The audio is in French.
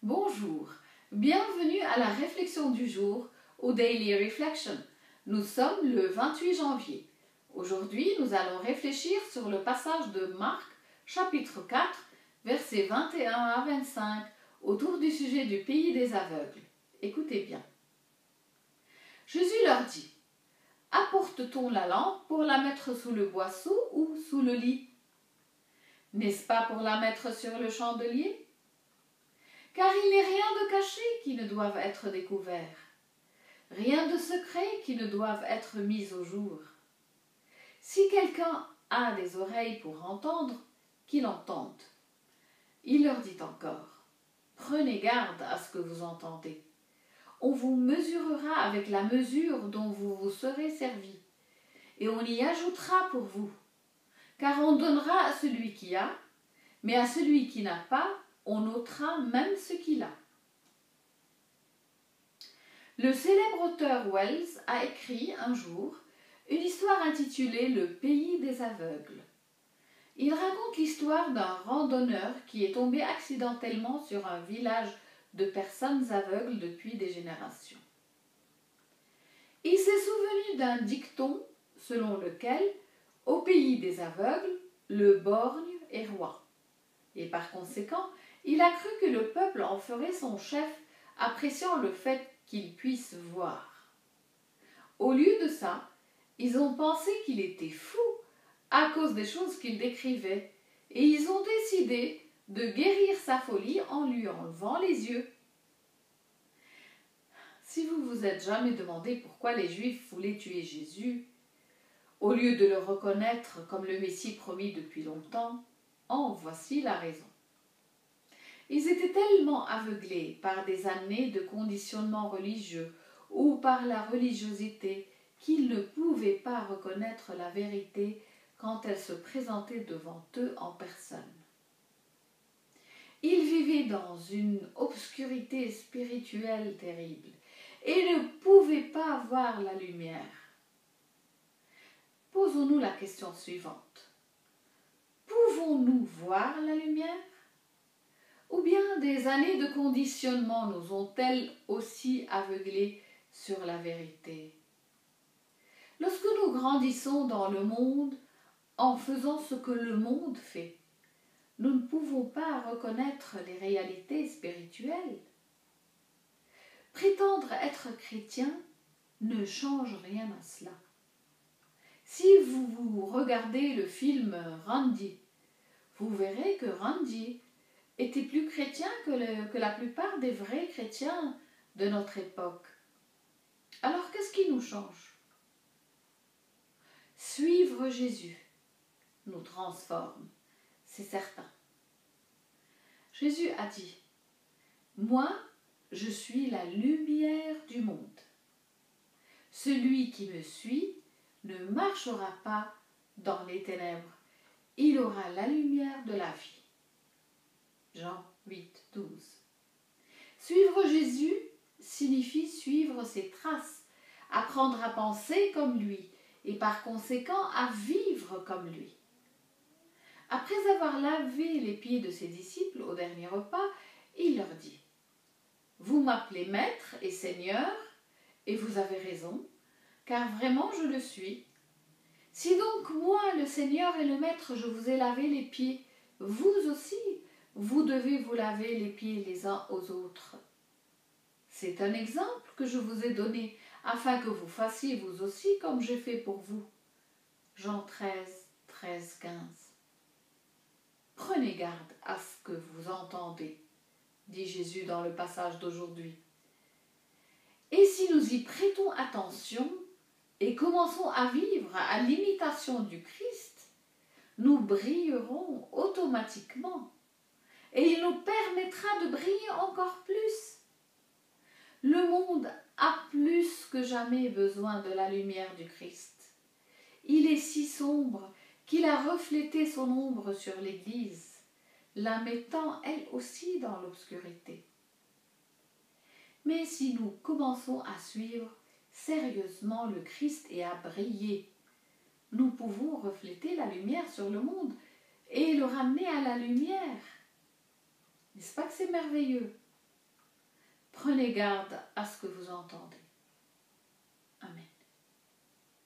Bonjour, bienvenue à la réflexion du jour au Daily Reflection. Nous sommes le 28 janvier. Aujourd'hui, nous allons réfléchir sur le passage de Marc, chapitre 4, versets 21 à 25, autour du sujet du pays des aveugles. Écoutez bien. Jésus leur dit: apporte-t-on la lampe pour la mettre sous le boisseau ou sous le lit? N'est-ce pas pour la mettre sur le chandelier? Car il n'est rien de caché qui ne doive être découvert, rien de secret qui ne doive être mis au jour. Si quelqu'un a des oreilles pour entendre, qu'il entende. Il leur dit encore: prenez garde à ce que vous entendez. On vous mesurera avec la mesure dont vous vous serez servi, et on y ajoutera pour vous. Car on donnera à celui qui a, mais à celui qui n'a pas, on ôtera même ce qu'il a. Le célèbre auteur Wells a écrit un jour une histoire intitulée Le pays des aveugles. Il raconte l'histoire d'un randonneur qui est tombé accidentellement sur un village de personnes aveugles depuis des générations. Il s'est souvenu d'un dicton selon lequel, au pays des aveugles, le borgne est roi. Et par conséquent, il a cru que le peuple en ferait son chef, appréciant le fait qu'il puisse voir. Au lieu de ça, ils ont pensé qu'il était fou à cause des choses qu'il décrivait, et ils ont décidé de guérir sa folie en lui enlevant les yeux. Si vous vous êtes jamais demandé pourquoi les Juifs voulaient tuer Jésus, au lieu de le reconnaître comme le Messie promis depuis longtemps, en voici la raison. Ils étaient tellement aveuglés par des années de conditionnement religieux ou par la religiosité qu'ils ne pouvaient pas reconnaître la vérité quand elle se présentait devant eux en personne. Ils vivaient dans une obscurité spirituelle terrible et ne pouvaient pas voir la lumière. Posons-nous la question suivante. Pouvons-nous voir la lumière? Ou bien des années de conditionnement nous ont-elles aussi aveuglés sur la vérité? Lorsque nous grandissons dans le monde en faisant ce que le monde fait, nous ne pouvons pas reconnaître les réalités spirituelles. Prétendre être chrétien ne change rien à cela. Si vous regardez le film Randy, vous verrez que Randy était plus chrétien que la plupart des vrais chrétiens de notre époque. Alors qu'est-ce qui nous change? Suivre Jésus nous transforme, c'est certain. Jésus a dit: moi, je suis la lumière du monde. Celui qui me suit ne marchera pas dans les ténèbres, il aura la lumière de la vie. Jean 8, 12. Suivre Jésus signifie suivre ses traces, apprendre à penser comme lui et par conséquent à vivre comme lui. Après avoir lavé les pieds de ses disciples au dernier repas, il leur dit: vous m'appelez maître et seigneur, et vous avez raison, car vraiment je le suis. Si donc moi, le Seigneur et le Maître, je vous ai lavé les pieds, vous aussi, vous devez vous laver les pieds les uns aux autres. C'est un exemple que je vous ai donné, afin que vous fassiez vous aussi comme j'ai fait pour vous. Jean 13, 13, 15. Prenez garde à ce que vous entendez, dit Jésus dans le passage d'aujourd'hui. Et si nous y prêtons attention et commençons à vivre à l'imitation du Christ, nous brillerons automatiquement et il nous permettra de briller encore plus. Le monde a plus que jamais besoin de la lumière du Christ. Il est si sombre qu'il a reflété son ombre sur l'Église, la mettant elle aussi dans l'obscurité. Mais si nous commençons à suivre sérieusement le Christ et à briller, nous pouvons refléter la lumière sur le monde et le ramener à la lumière. N'est-ce pas que c'est merveilleux? Prenez garde à ce que vous entendez.